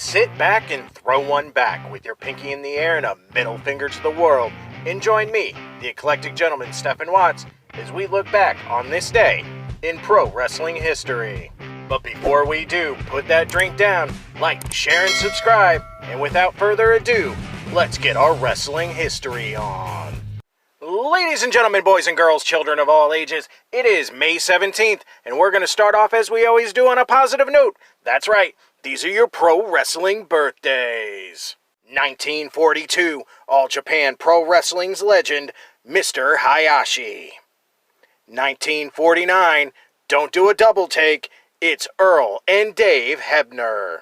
Sit back and throw one back with your pinky in the air and a middle finger to the world and join me, the eclectic gentleman Stephen Watts, as we look back on this day in pro wrestling history. But before we do, put that drink down, like, share, and subscribe, and without further ado, let's get our wrestling history on. Ladies and gentlemen, boys and girls, children of all ages, it is May 17th, and we're going to start off as we always do on a positive note. That's right, these are your pro wrestling birthdays. 1942, All Japan Pro Wrestling's legend, Mr. Hayashi. 1949, don't do a double take, it's Earl and Dave Hebner.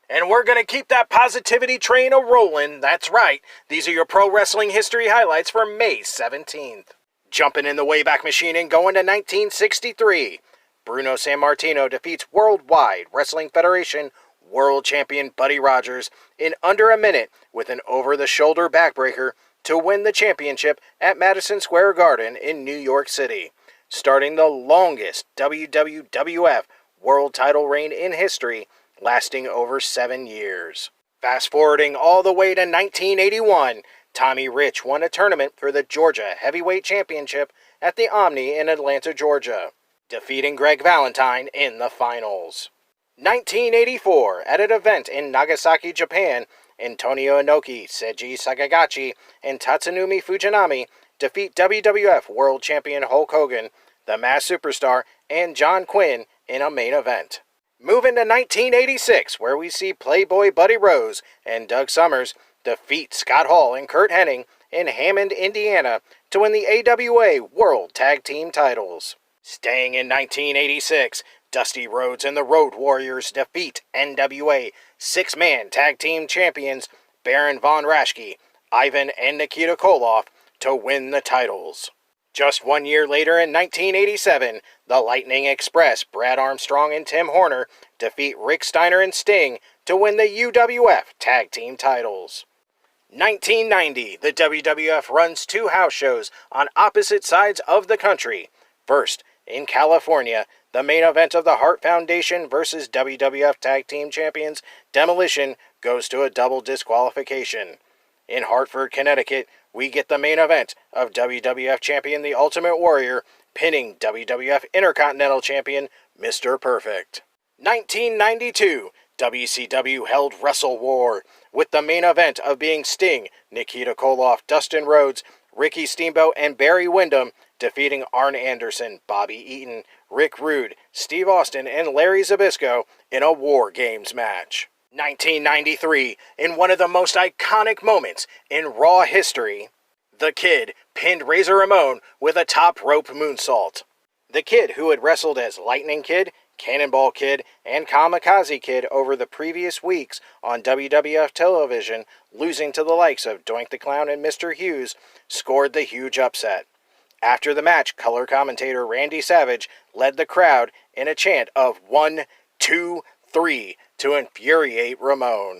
And we're going to keep that positivity train a-rolling. That's right. These are your pro wrestling history highlights for May 17th. Jumping in the Wayback Machine and going to 1963. Bruno Sammartino defeats Worldwide Wrestling Federation World Champion Buddy Rogers in under a minute with an over-the-shoulder backbreaker to win the championship at Madison Square Garden in New York City, starting the longest WWF World title reign in history, lasting over 7 years. Fast forwarding all the way to 1981, Tommy Rich won a tournament for the Georgia Heavyweight Championship at the Omni in Atlanta, Georgia, defeating Greg Valentine in the finals. 1984, at an event in Nagasaki, Japan, Antonio Inoki, Seiji Sakagachi, and Tatsunumi Fujinami defeat WWF World Champion Hulk Hogan, the Masked Superstar, and John Quinn in a main event. Moving to 1986, where we see Playboy Buddy Rose and Doug Summers defeat Scott Hall and Curt Hennig in Hammond, Indiana, to win the AWA World Tag Team titles. Staying in 1986, Dusty Rhodes and the Road Warriors defeat NWA six-man tag team champions Baron Von Raschke, Ivan, and Nikita Koloff to win the titles. Just 1 year later in 1987, the Lightning Express, Brad Armstrong and Tim Horner, defeat Rick Steiner and Sting to win the UWF Tag Team titles. 1990, the WWF runs 2 house shows on opposite sides of the country. First, in California, the main event of the Hart Foundation versus WWF Tag Team Champions Demolition goes to a double disqualification. In Hartford, Connecticut, we get the main event of WWF Champion The Ultimate Warrior pinning WWF Intercontinental Champion Mr. Perfect. 1992, WCW held Wrestle War, with the main event of being Sting, Nikita Koloff, Dustin Rhodes, Ricky Steamboat, and Barry Windham defeating Arn Anderson, Bobby Eaton, Rick Rude, Steve Austin, and Larry Zbyszko in a War Games match. 1993, in one of the most iconic moments in Raw history, The Kid pinned Razor Ramon with a top rope moonsault. The Kid, who had wrestled as Lightning Kid, Cannonball Kid, and Kamikaze Kid over the previous weeks on WWF television, losing to the likes of Doink the Clown and Mr. Hughes, scored the huge upset. After the match, color commentator Randy Savage led the crowd in a chant of 1, 2, 3 to infuriate Ramon.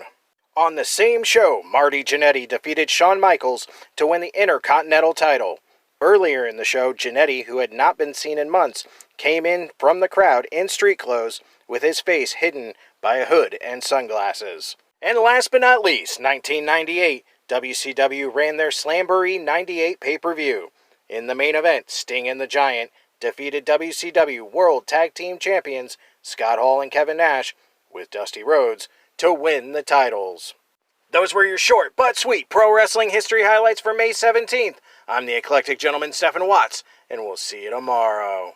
On the same show, Marty Jannetty defeated Shawn Michaels to win the Intercontinental title. Earlier in the show, Jannetty, who had not been seen in months, came in from the crowd in street clothes with his face hidden by a hood and sunglasses. And last but not least, 1998, WCW ran their Slamboree 98 pay-per-view. In the main event, Sting and the Giant defeated WCW World Tag Team Champions Scott Hall and Kevin Nash, with Dusty Rhodes, to win the titles. Those were your short but sweet pro wrestling history highlights for May 17th. I'm the eclectic gentleman Stephen Watts, and we'll see you tomorrow.